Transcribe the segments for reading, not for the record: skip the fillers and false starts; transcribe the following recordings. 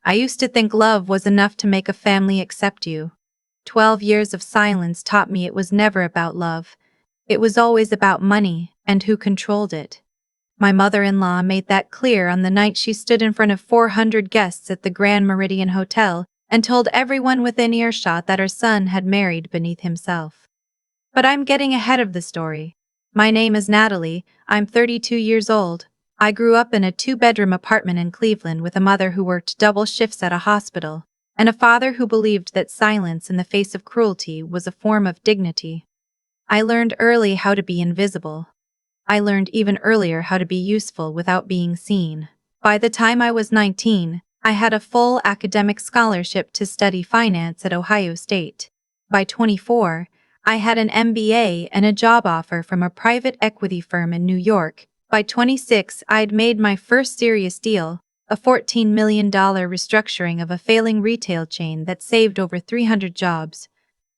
I used to think love was enough to make a family accept you. 12 years of silence taught me it was never about love. It was always about money and who controlled it. My mother-in-law made that clear on the night she stood in front of 400 guests at the Grand Meridian Hotel and told everyone within earshot that her son had married beneath himself. But I'm getting ahead of the story. My name is Natalie, I'm 32 years old. I grew up in a two-bedroom apartment in Cleveland with a mother who worked double shifts at a hospital, and a father who believed that silence in the face of cruelty was a form of dignity. I learned early how to be invisible. I learned even earlier how to be useful without being seen. By the time I was 19, I had a full academic scholarship to study finance at Ohio State. By 24, I had an MBA and a job offer from a private equity firm in New York. By 26, I'd made my first serious deal, a $14 million restructuring of a failing retail chain that saved over 300 jobs.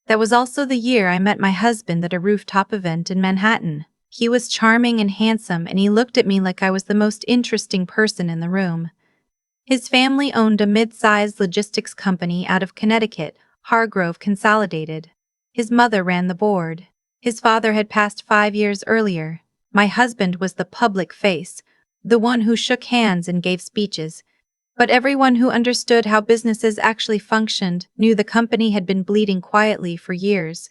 That was also the year I met my husband at a rooftop event in Manhattan. He was charming and handsome, and he looked at me like I was the most interesting person in the room. His family owned a mid-sized logistics company out of Connecticut, Hargrove Consolidated. His mother ran the board. His father had passed 5 years earlier. My husband was the public face, the one who shook hands and gave speeches. But everyone who understood how businesses actually functioned knew the company had been bleeding quietly for years.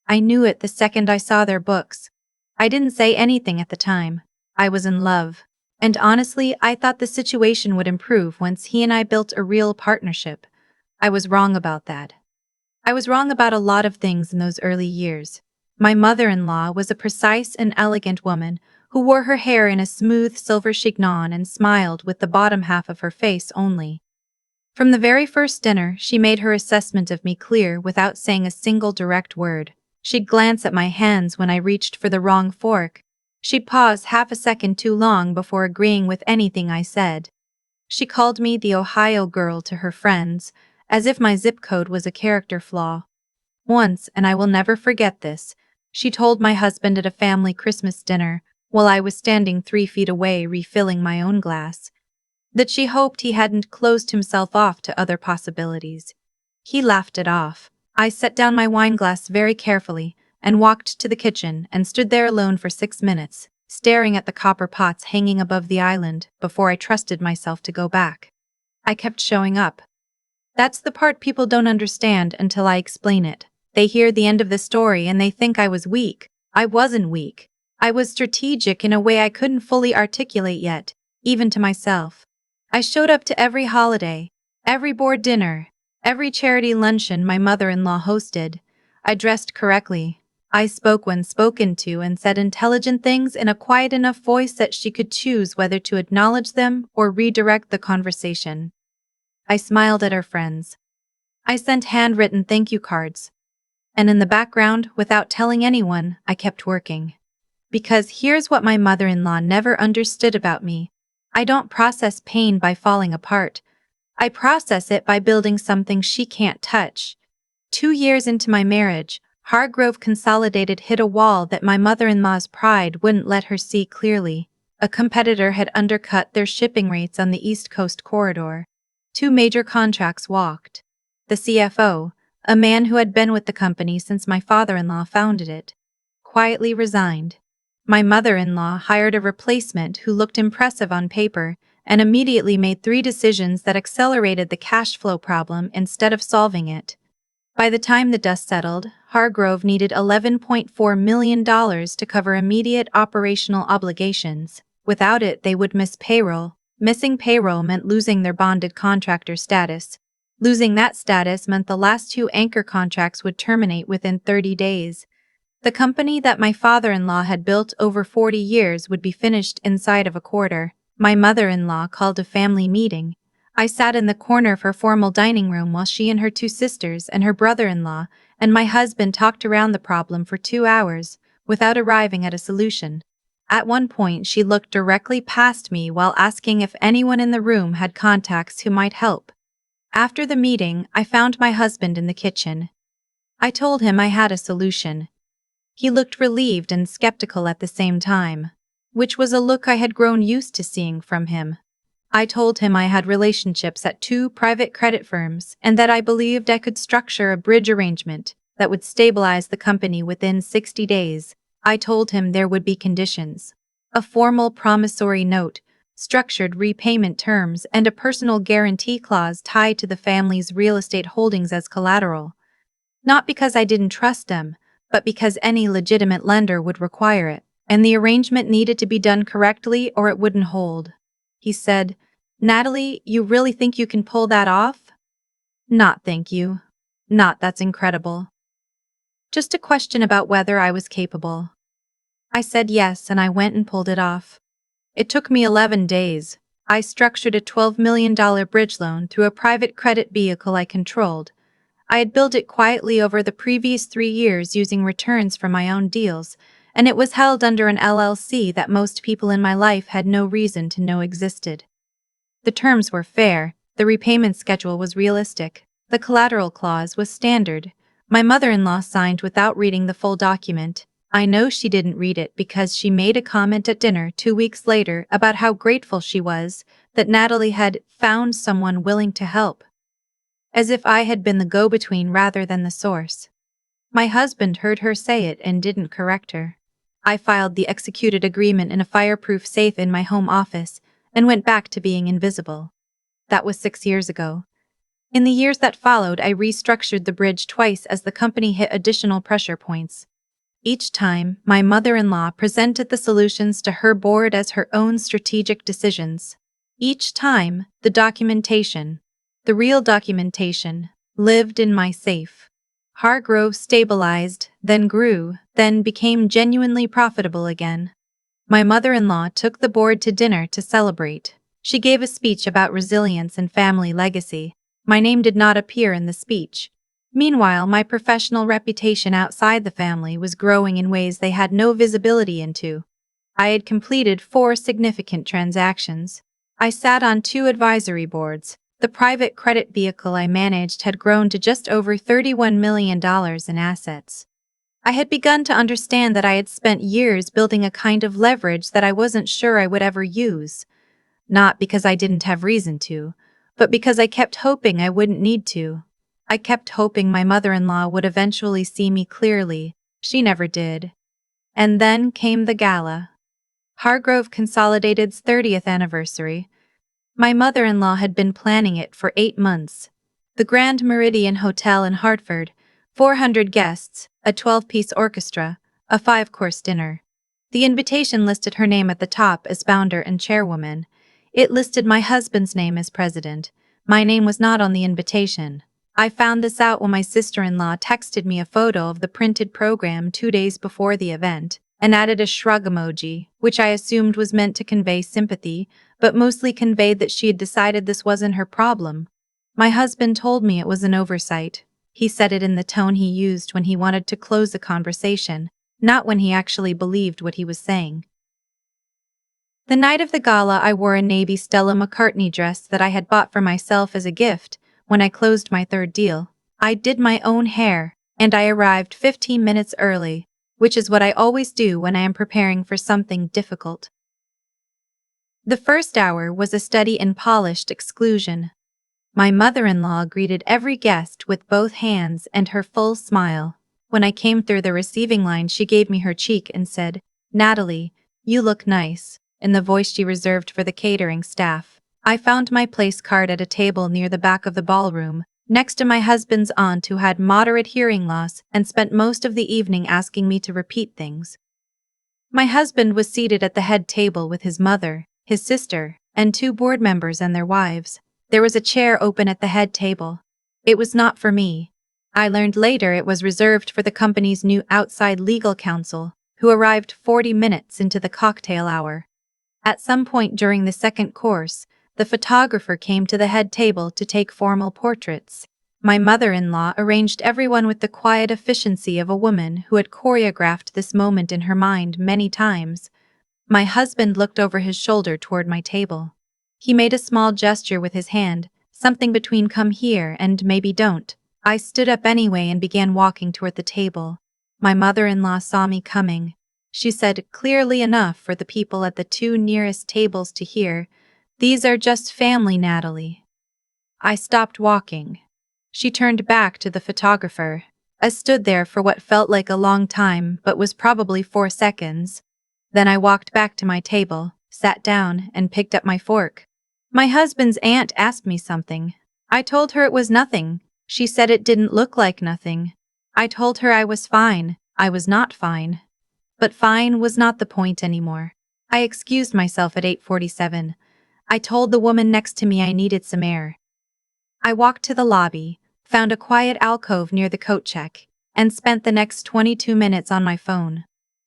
I knew it the second I saw their books. I didn't say anything at the time. I was in love. And honestly, I thought the situation would improve once he and I built a real partnership. I was wrong about that. I was wrong about a lot of things in those early years. My mother-in-law was a precise and elegant woman who wore her hair in a smooth silver chignon and smiled with the bottom half of her face only. From the very first dinner, she made her assessment of me clear without saying a single direct word. She'd glance at my hands when I reached for the wrong fork. She'd pause half a second too long before agreeing with anything I said. She called me the Ohio girl to her friends, as if my zip code was a character flaw. Once, and I will never forget this, she told my husband at a family Christmas dinner, while I was standing 3 feet away refilling my own glass, that she hoped he hadn't closed himself off to other possibilities. He laughed it off. I set down my wine glass very carefully and walked to the kitchen and stood there alone for 6 minutes, staring at the copper pots hanging above the island before I trusted myself to go back. I kept showing up. That's the part people don't understand until I explain it. They hear the end of the story and they think I was weak. I wasn't weak. I was strategic in a way I couldn't fully articulate yet, even to myself. I showed up to every holiday, every board dinner, every charity luncheon my mother-in-law hosted. I dressed correctly. I spoke when spoken to and said intelligent things in a quiet enough voice that she could choose whether to acknowledge them or redirect the conversation. I smiled at her friends. I sent handwritten thank you cards. And in the background, without telling anyone, I kept working. Because here's what my mother-in-law never understood about me. I don't process pain by falling apart. I process it by building something she can't touch. 2 years into my marriage, Hargrove Consolidated hit a wall that my mother-in-law's pride wouldn't let her see clearly. A competitor had undercut their shipping rates on the East Coast corridor. 2 major contracts walked. The CFO, a man who had been with the company since my father-in-law founded it, quietly resigned. My mother-in-law hired a replacement who looked impressive on paper and immediately made 3 decisions that accelerated the cash flow problem instead of solving it. By the time the dust settled, Hargrove needed $11.4 million to cover immediate operational obligations. Without it, they would miss payroll. Missing payroll meant losing their bonded contractor status. Losing that status meant the last 2 anchor contracts would terminate within 30 days. The company that my father-in-law had built over 40 years would be finished inside of a quarter. My mother-in-law called a family meeting. I sat in the corner of her formal dining room while she and her 2 sisters and her brother-in-law and my husband talked around the problem for 2 hours, without arriving at a solution. At one point, she looked directly past me while asking if anyone in the room had contacts who might help. After the meeting, I found my husband in the kitchen. I told him I had a solution. He looked relieved and skeptical at the same time, which was a look I had grown used to seeing from him. I told him I had relationships at 2 private credit firms and that I believed I could structure a bridge arrangement that would stabilize the company within 60 days. I told him there would be conditions: a formal promissory note, structured repayment terms, and a personal guarantee clause tied to the family's real estate holdings as collateral. Not because I didn't trust them, but because any legitimate lender would require it, and the arrangement needed to be done correctly or it wouldn't hold. He said, "Natalie, you really think you can pull that off?" "Not thank you. Not that's incredible. Just a question about whether I was capable." I said yes, and I went and pulled it off. It took me 11 days. I structured a $12 million bridge loan through a private credit vehicle I controlled. I had built it quietly over the previous 3 years using returns from my own deals, and it was held under an LLC that most people in my life had no reason to know existed. The terms were fair, the repayment schedule was realistic, the collateral clause was standard. My mother-in-law signed without reading the full document. I know she didn't read it because she made a comment at dinner 2 weeks later about how grateful she was that Natalie had found someone willing to help. As if I had been the go-between rather than the source. My husband heard her say it and didn't correct her. I filed the executed agreement in a fireproof safe in my home office and went back to being invisible. That was 6 years ago. In the years that followed, I restructured the bridge twice as the company hit additional pressure points. Each time, my mother-in-law presented the solutions to her board as her own strategic decisions. Each time, the documentation, the real documentation, lived in my safe. Hargrove stabilized, then grew, then became genuinely profitable again. My mother-in-law took the board to dinner to celebrate. She gave a speech about resilience and family legacy. My name did not appear in the speech. Meanwhile, my professional reputation outside the family was growing in ways they had no visibility into. I had completed 4 significant transactions. I sat on 2 advisory boards. The private credit vehicle I managed had grown to just over $31 million in assets. I had begun to understand that I had spent years building a kind of leverage that I wasn't sure I would ever use. Not because I didn't have reason to, but because I kept hoping I wouldn't need to. I kept hoping my mother-in-law would eventually see me clearly. She never did. And then came the Gala. Hargrove Consolidated's 30th anniversary. My mother-in-law had been planning it for 8 months. The Grand Meridian Hotel in Hartford, 400 guests, a 12-piece orchestra, a 5-course dinner. The invitation listed her name at the top as founder and chairwoman. It listed my husband's name as president. My name was not on the invitation. I found this out when my sister-in-law texted me a photo of the printed program 2 days before the event, and added a shrug emoji, which I assumed was meant to convey sympathy, but mostly conveyed that she had decided this wasn't her problem. My husband told me it was an oversight. He said it in the tone he used when he wanted to close a conversation, not when he actually believed what he was saying. The night of the gala, I wore a navy Stella McCartney dress that I had bought for myself as a gift when I closed my 3rd deal. I did my own hair, and I arrived 15 minutes early, which is what I always do when I am preparing for something difficult. The first hour was a study in polished exclusion. My mother-in-law greeted every guest with both hands and her full smile. When I came through the receiving line, she gave me her cheek and said, "Natalie, you look nice," in the voice she reserved for the catering staff. I found my place card at a table near the back of the ballroom, next to my husband's aunt who had moderate hearing loss and spent most of the evening asking me to repeat things. My husband was seated at the head table with his mother, his sister, and 2 board members and their wives. There was a chair open at the head table. It was not for me. I learned later it was reserved for the company's new outside legal counsel, who arrived 40 minutes into the cocktail hour. At some point during the 2nd course, the photographer came to the head table to take formal portraits. My mother-in-law arranged everyone with the quiet efficiency of a woman who had choreographed this moment in her mind many times. My husband looked over his shoulder toward my table. He made a small gesture with his hand, something between "come here" and "maybe don't." I stood up anyway and began walking toward the table. My mother-in-law saw me coming. She said, clearly enough for the people at the 2 nearest tables to hear, These are just family, Natalie. I stopped walking. She turned back to the photographer. I stood there for what felt like a long time but was probably 4 seconds. Then I walked back to my table, sat down, and picked up my fork. My husband's aunt asked me something. I told her it was nothing. She said it didn't look like nothing. I told her I was fine. I was not fine. But fine was not the point anymore. I excused myself at 8:47. I told the woman next to me I needed some air. I walked to the lobby, found a quiet alcove near the coat check, and spent the next 22 minutes on my phone.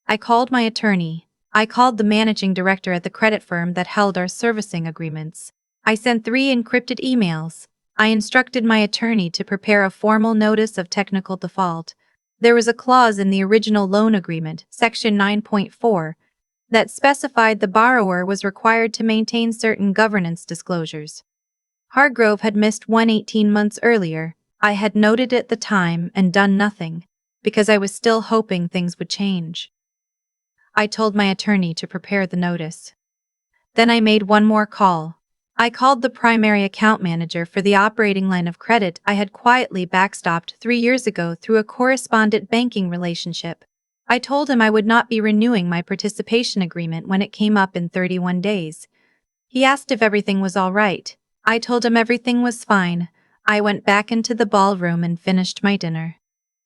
I called my attorney. I called the managing director at the credit firm that held our servicing agreements. I sent 3 encrypted emails. I instructed my attorney to prepare a formal notice of technical default. There was a clause in the original loan agreement, section 9.4, that specified the borrower was required to maintain certain governance disclosures. Hargrove had missed one 18 months earlier. I had noted it at the time and done nothing, because I was still hoping things would change. I told my attorney to prepare the notice. Then I made one more call. I called the primary account manager for the operating line of credit I had quietly backstopped 3 years ago through a correspondent banking relationship. I told him I would not be renewing my participation agreement when it came up in 31 days. He asked if everything was all right. I told him everything was fine. I went back into the ballroom and finished my dinner.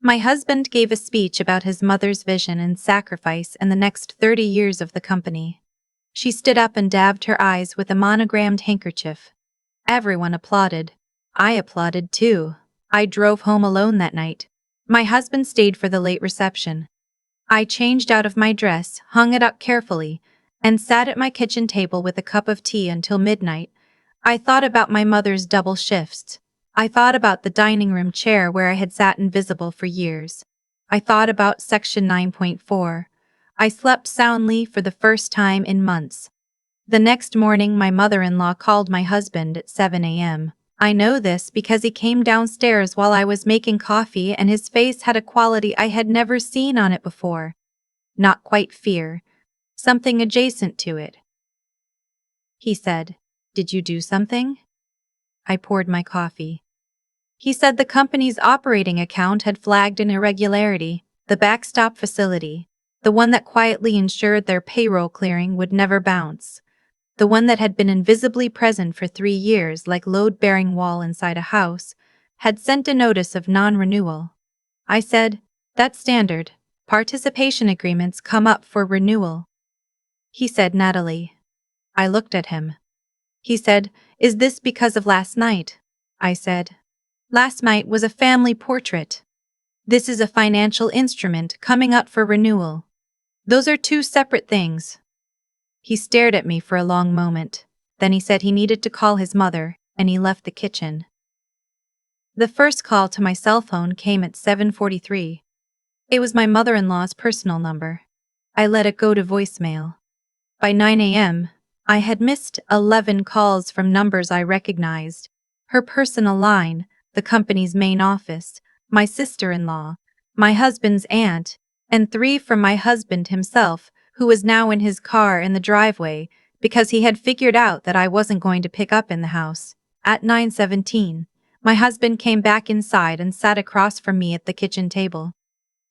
My husband gave a speech about his mother's vision and sacrifice and the next 30 years of the company. She stood up and dabbed her eyes with a monogrammed handkerchief. Everyone applauded. I applauded too. I drove home alone that night. My husband stayed for the late reception. I changed out of my dress, hung it up carefully, and sat at my kitchen table with a cup of tea until midnight. I thought about my mother's double shifts. I thought about the dining room chair where I had sat invisible for years. I thought about Section 9.4. I slept soundly for the first time in months. The next morning my mother-in-law called my husband at 7 a.m. I know this because he came downstairs while I was making coffee and his face had a quality I had never seen on it before. Not quite fear. Something adjacent to it. He said, "Did you do something?" I poured my coffee. He said the company's operating account had flagged an irregularity. The backstop facility, the one that quietly ensured their payroll clearing would never bounce, the one that had been invisibly present for 3 years like load-bearing wall inside a house, had sent a notice of non-renewal. I said, "That's standard. Participation agreements come up for renewal." He said, "Natalie." I looked at him. He said, "Is this because of last night?" I said, "Last night was a family portrait. This is a financial instrument coming up for renewal. Those are 2 separate things." He stared at me for a long moment. Then he said he needed to call his mother, and he left the kitchen. The first call to my cell phone came at 7:43. It was my mother-in-law's personal number. I let it go to voicemail. By 9 a.m., I had missed 11 calls from numbers I recognized: her personal line, the company's main office, my sister-in-law, my husband's aunt, and 3 from my husband himself, who was now in his car in the driveway because he had figured out that I wasn't going to pick up in the house. At 9:17, my husband came back inside and sat across from me at the kitchen table.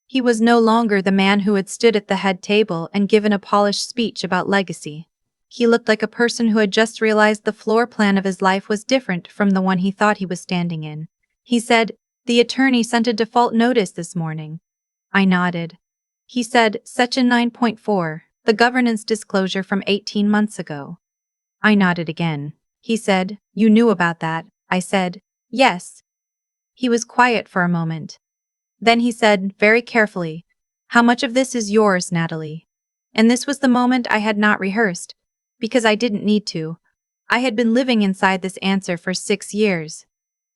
He was no longer the man who had stood at the head table and given a polished speech about legacy. He looked like a person who had just realized the floor plan of his life was different from the one he thought he was standing in. He said, "The attorney sent a default notice this morning." I nodded. He said, "Section 9.4, the governance disclosure from 18 months ago." I nodded again. He said, "You knew about that?" I said, "Yes." He was quiet for a moment. Then he said, very carefully, "How much of this is yours, Natalie?" And this was the moment I had not rehearsed, because I didn't need to. I had been living inside this answer for 6 years.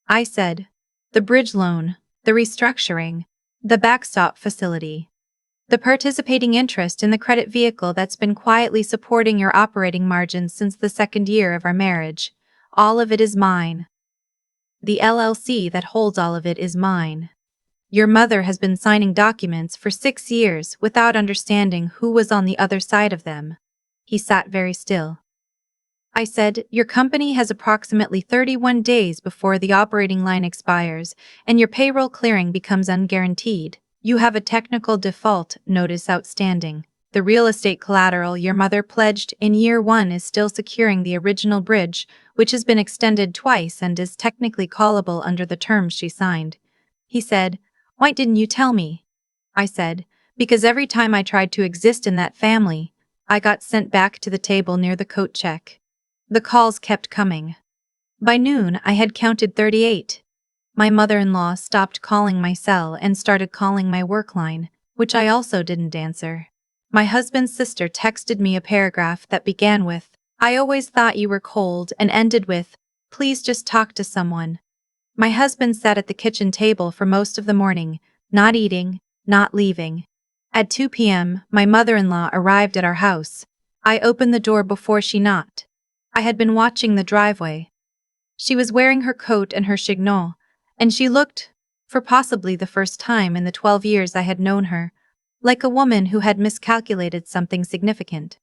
I said, "The bridge loan, the restructuring, the backstop facility, the participating interest in the credit vehicle that's been quietly supporting your operating margins since the 2nd year of our marriage, all of it is mine. The LLC that holds all of it is mine. Your mother has been signing documents for 6 years without understanding who was on the other side of them." He sat very still. I said, your company has approximately 31 days before the operating line expires, and your payroll clearing becomes unguaranteed. You have a technical default notice outstanding. The real estate collateral your mother pledged in year one is still securing the original bridge, which has been extended twice and is technically callable under the terms she signed. He said, why didn't you tell me? I said, because every time I tried to exist in that family, I got sent back to the table near the coat check. The calls kept coming. By noon, I had counted 38. My mother-in-law stopped calling my cell and started calling my work line, which I also didn't answer. My husband's sister texted me a paragraph that began with, I always thought you were cold, and ended with, please just talk to someone. My husband sat at the kitchen table for most of the morning, not eating, not leaving. At 2 p.m., my mother-in-law arrived at our house. I opened the door before she knocked. I had been watching the driveway. She was wearing her coat and her chignon, and she looked, for possibly the first time in the 12 years I had known her, like a woman who had miscalculated something significant.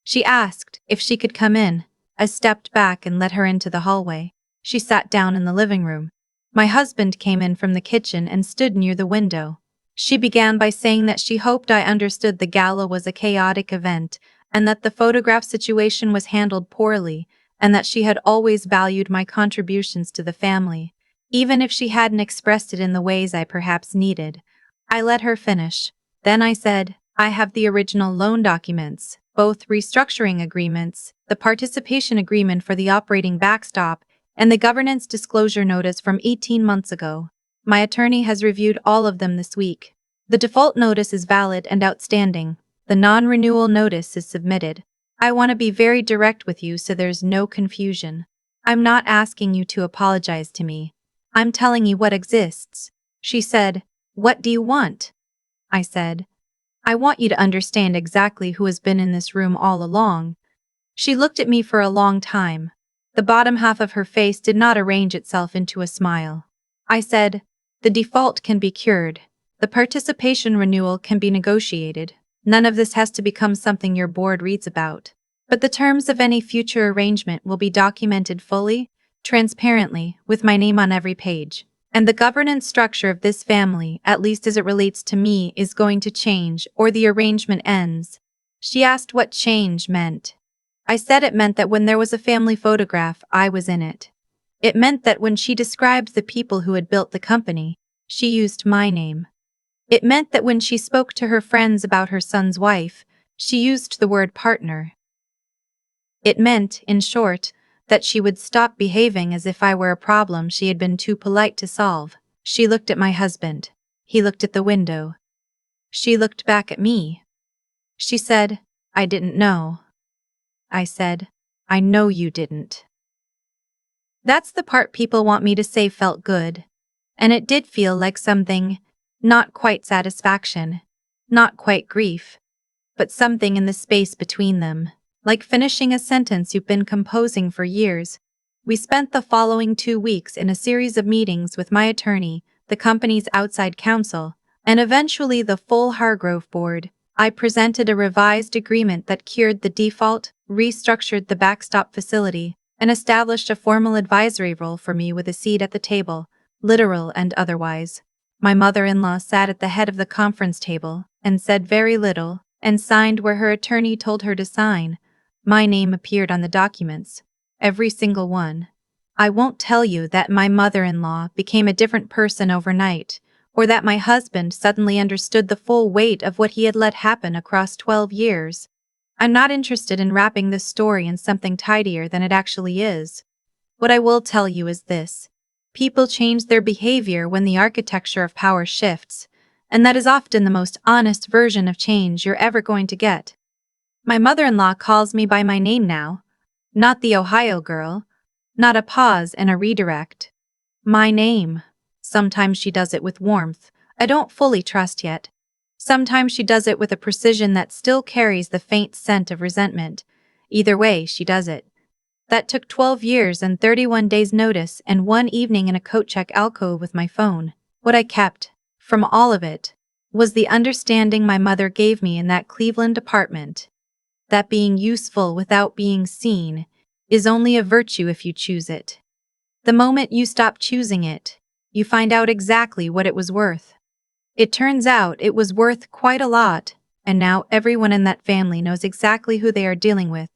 She asked if she could come in. I stepped back and let her into the hallway. She sat down in the living room. My husband came in from the kitchen and stood near the window. She began by saying that she hoped I understood the gala was a chaotic event, and that the photograph situation was handled poorly, and that she had always valued my contributions to the family, even if she hadn't expressed it in the ways I perhaps needed. I let her finish. Then I said, I have the original loan documents, both restructuring agreements, the participation agreement for the operating backstop, and the governance disclosure notice from 18 months ago. My attorney has reviewed all of them this week. The default notice is valid and outstanding. The non-renewal notice is submitted. I want to be very direct with you so there's no confusion. I'm not asking you to apologize to me. I'm telling you what exists. She said, what do you want? I said, I want you to understand exactly who has been in this room all along. She looked at me for a long time. The bottom half of her face did not arrange itself into a smile. I said, the default can be cured. The participation renewal can be negotiated. None of this has to become something your board reads about. But the terms of any future arrangement will be documented fully, transparently, with my name on every page. And the governance structure of this family, at least as it relates to me, is going to change, or the arrangement ends. She asked what change meant. I said it meant that when there was a family photograph, I was in it. It meant that when she described the people who had built the company, she used my name. It meant that when she spoke to her friends about her son's wife, she used the word partner. It meant, in short, that she would stop behaving as if I were a problem she had been too polite to solve. She looked at my husband. He looked at the window. She looked back at me. She said, I didn't know. I said, I know you didn't. That's the part people want me to say felt good. And it did feel like something. Not quite satisfaction, not quite grief, but something in the space between them, like finishing a sentence you've been composing for years. We spent the following 2 weeks in a series of meetings with my attorney, the company's outside counsel, and eventually the full Hargrove board. I presented a revised agreement that cured the default, restructured the backstop facility, and established a formal advisory role for me with a seat at the table, literal and otherwise. My mother-in-law sat at the head of the conference table and said very little and signed where her attorney told her to sign. My name appeared on the documents, every single one. I won't tell you that my mother-in-law became a different person overnight, or that my husband suddenly understood the full weight of what he had let happen across 12 years. I'm not interested in wrapping this story in something tidier than it actually is. What I will tell you is this. People change their behavior when the architecture of power shifts, and that is often the most honest version of change you're ever going to get. My mother-in-law calls me by my name now, not the Ohio girl, not a pause and a redirect. My name. Sometimes she does it with warmth I don't fully trust yet. Sometimes she does it with a precision that still carries the faint scent of resentment. Either way, she does it. That took 12 years and 31 days' notice and one evening in a coat check alcove with my phone. What I kept, from all of it, was the understanding my mother gave me in that Cleveland apartment. That being useful without being seen is only a virtue if you choose it. The moment you stop choosing it, you find out exactly what it was worth. It turns out it was worth quite a lot, and now everyone in that family knows exactly who they are dealing with.